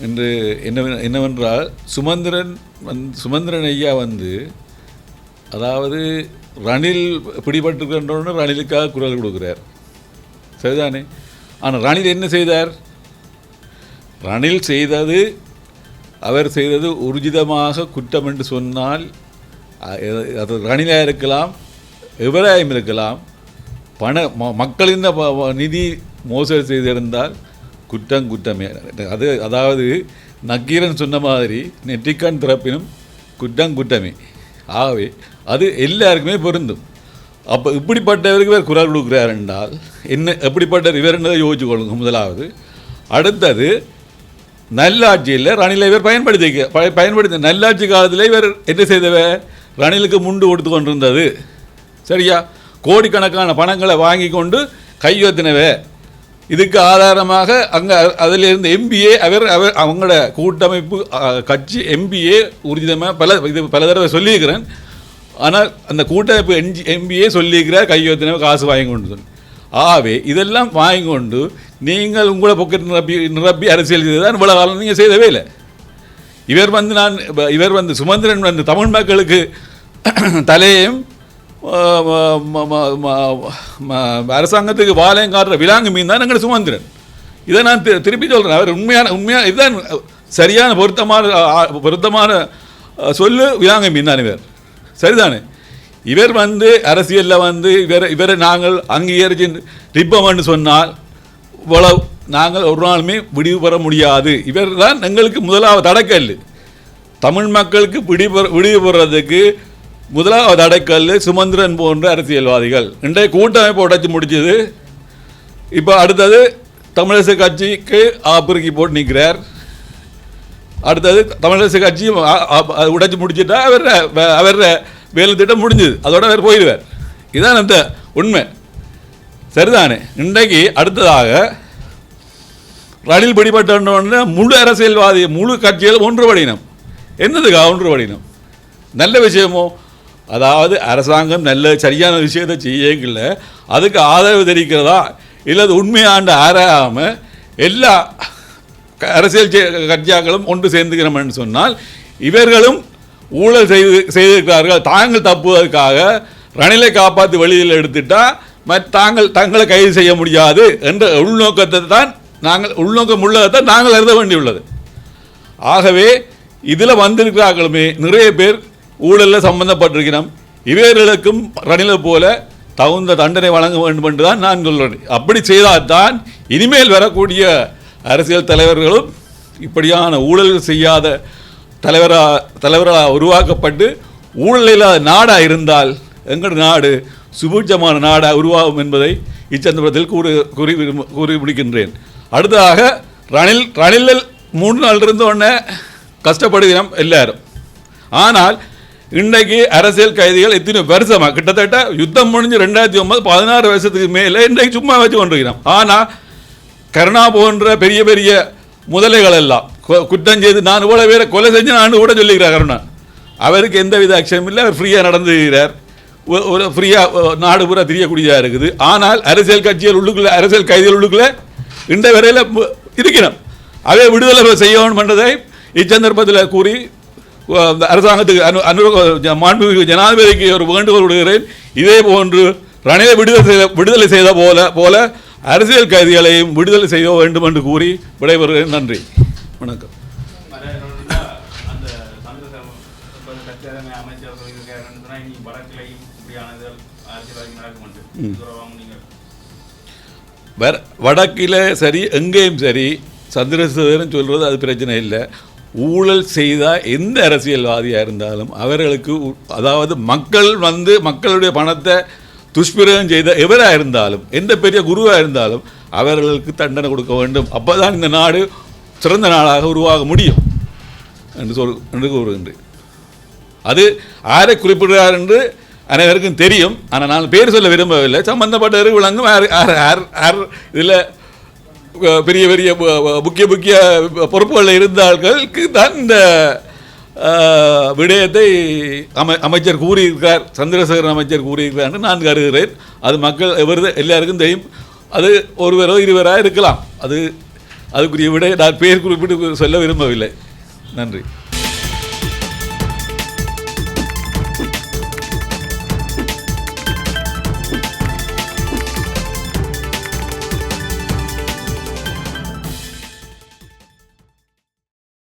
என்று என்னவென்றால் சுமந்திரன் ஐயா அதாவது ரணில் பிடிபட்டுக்கின்றோன்னு ரணிலுக்காக குரல் கொடுக்குறார், சரிதானே? ஆனால் ரணில் என்ன செய்தார்? ரணில் அவர் செய்தது ஊர்ஜிதமாக குற்றம் என்று சொன்னால் அது ரணிலாக இருக்கலாம், எவராயும் இருக்கலாம். மக்களின் நிதி மோசடி செய்திருந்தால் குற்றமே. அதாவது நக்கீரன் சொன்ன மாதிரி நெற்றிக்கண் திறப்பினும் குற்றமே. ஆகவே அது எல்லாருக்குமே பொருந்தும். அப்போ இப்படிப்பட்டவருக்கு இவர் குரல் கொடுக்குறார் என்றால் எப்படிப்பட்ட இவர் என்னதை யோசிச்சு கொள்ளுங்க முதலாவது. அடுத்தது நல்லாட்சியில் ரணிலை இவர் பயன்படுத்தி நல்லாட்சி காலத்தில் இவர் என்ன செய்தவர்? ரணிலுக்கு முண்டு கொடுத்து கொண்டிருந்தது, சரியா? கோடிக்கணக்கான பணங்களை வாங்கி கொண்டு கையொத்தினவே. இதுக்கு ஆதாரமாக அங்கே அதிலிருந்து எம்பிஏ அவங்களோட கூட்டமைப்பு கட்சி எம்பிஏ ஊர்ஜிதமாக பல தடவை சொல்லியிருக்கிறேன். ஆனால் அந்த கூட்டமைப்பு எம்பிஏ சொல்லியிருக்கிறார் கையொத்தினவை காசு வாங்கி கொண்டு. ஆகவே இதெல்லாம் வாங்கி கொண்டு நீங்கள் உங்களை பொக்கெட் நிரப்பி அரசியல் செய்ததான் இவ்வளோ காலம் நீங்கள் செய்தவே இல்லை. இவர் சுமந்திரன் தமிழ் மக்களுக்கு தலையையும் அரசாங்கத்துக்கு வாழையும் காட்டுற விலாங்கு மீன் தான் எங்கள் சுமந்திரன். இதை நான் திருப்பி சொல்கிறேன். அவர் உண்மையான இதுதான் சரியான பொருத்தமான சொல்லு. விலாங்கு மீன் தான் இவர், சரிதானே? இவர் அரசியலில் இவரை நாங்கள் அங்கீகரிச்சு ரிப்பமென்று சொன்னால் இவ்வளவு நாங்கள் ஒரு நாளுமே விடிவு பெற முடியாது. இவர் தான் எங்களுக்கு முதலாவது அடைக்கல். தமிழ் மக்களுக்கு விடிவு பெறதுக்கு முதலாவது அடைக்கல் சுமந்திரன் போன்ற அரசியல்வாதிகள். இன்றைய கூட்டமைப்பு உடைச்சி முடிச்சது. இப்போ அடுத்தது தமிழரசு கட்சிக்கு ஆப்பிரிக்கி போட்டு நிற்கிறார். அடுத்தது தமிழரசு கட்சி உடைச்சி முடிச்சுட்டா அவர் வேலை திட்டம் முடிஞ்சுது, அதோட அவர் போயிடுவார். இதுதான் அந்த உண்மை, சரிதானே? இன்றைக்கு அடுத்ததாக ரணில் பிடிபட்ட முழு அரசியல்வாதி முழு கட்சியில் ஒன்றுபடினம். என்னதுக்காக ஒன்றுபடினம்? நல்ல விஷயமோ? அதாவது அரசாங்கம் சரியான விஷயத்தை செய்யல, அதுக்கு ஆதரவு தெரிவிக்கிறதா இல்லை உண்மையாண்டு ஆராயாமல் எல்லா அரசியல் கட்சியாக்களும் ஒன்று சேர்ந்துக்கிறோம்னு சொன்னால் இவர்களும் ஊழல் செய்திருக்கிறார்கள். தாங்கள் தப்புவதற்காக ரணிலை காப்பாற்றி வெளியில் எடுத்துட்டால் தங்களை கைது செய்ய முடியாது என்ற உள்நோக்கத்தை தான் உள்நோக்கம் உள்ளதை நாங்கள் எழுத வேண்டியுள்ளது. ஆகவே இதில் வந்திருக்கிறார்களுமே நிறைய பேர் ஊழலில் சம்பந்தப்பட்டிருக்கிறோம். இவர்களுக்கும் ரணிலை போல தகுந்த தண்டனை வழங்க வேண்டும் என்று தான் நான் சொல்கிறேன். அப்படி செய்தால்தான் இனிமேல் வரக்கூடிய அரசியல் தலைவர்களும் இப்படியான ஊழல் செய்யாத தலைவராக உருவாக்கப்பட்டு ஊழல் இல்லாத நாடாக இருந்தால் எங்கள் நாடு சுபூட்சமான நாடாக உருவாகும் என்பதை இச்சந்தர்ப்பத்தில் கூறி முடிக்கின்றேன். அடுத்ததாக ரணிலில் 3 நாள் இருந்தோடனே கஷ்டப்படுகிறோம் எல்லாரும். ஆனால் இன்றைக்கு அரசியல் கைதிகள் எத்தனை வருஷமாக கிட்டத்தட்ட யுத்தம் முடிஞ்சு 2009 16 வருஷத்துக்கு மேலே இன்றைக்கு சும்மா வச்சு கொண்டிருக்கிறோம். ஆனால் கருணா போன்ற பெரிய பெரிய முதலைகள் எல்லாம் குற்றம் செய்து நான் இவ்வளோ பேரை கொலை செஞ்சு நான் கூட சொல்லிக்கிறார் கருணா. அவருக்கு எந்த வித அக்ஷயம் இல்லை, அவர் ஃப்ரீயாக நடந்துகிறார், ஒரு ஃப்ரீயாக நாடு பூரா தெரியக்கூடியதாக இருக்குது. ஆனால் அரசியல் கட்சிகள் உள்ளுக்குள்ளே அரசியல் கைதிகள் உள்ளுக்குள்ளே இன்றைய வரையில் இருக்கிறோம். அவை விடுதலை செய்யணும் என்றதை இச்சந்தர்ப்பத்தில் கூறி அரசாங்கத்துக்கு மாண்புமிகு ஜனாதிபதிக்கு ஒரு வேண்டுகோள் விடுகிறேன். இதே போன்று ரணிலை விடுதலை செய்த போல அரசியல் கைதிகளையும் விடுதலை செய்ய வேண்டும் என்று கூறி விடைபெறுகிறேன். நன்றி, வணக்கம். வடக்கில் சரி எங்கேயும் சரி சந்திரசேகரன் சொல்கிறது அது பிரச்சனை இல்லை. ஊழல் செய்தால் எந்த அரசியல்வாதியாக இருந்தாலும் அவர்களுக்கு, அதாவது மக்களுடைய பணத்தை துஷ்பிரயோகம் செய்த எவராக இருந்தாலும் எந்த பெரிய குருவாக இருந்தாலும் அவர்களுக்கு தண்டனை கொடுக்க வேண்டும். அப்போ தான் இந்த நாடு சிறந்த நாடாக உருவாக முடியும் என்று கூறுகின்றேன். அது யாரை குறிப்பிடுகிறார் என்று அனைவருக்கும் தெரியும். ஆனால் நான் பேர் சொல்ல விரும்பவில்லை. சம்பந்தப்பட்டவர்கள் விளங்கும். இதில் பெரிய பெரிய முக்கிய பொறுப்புகளில் இருந்தார்களுக்கு தான் இந்த விடயத்தை அமைச்சர் கூறியிருக்கிறார், சந்திரசேகரன் அமைச்சர் கூறியிருக்கிறார் என்று நான் கருதுகிறேன். அது மக்கள் எல்லாருக்கும் தெரியும். அது ஒருவரோ இருவராக இருக்கலாம். அது அதுக்குரிய விட நான் பேர் குறிப்பிட்டு சொல்ல விரும்பவில்லை. நன்றி.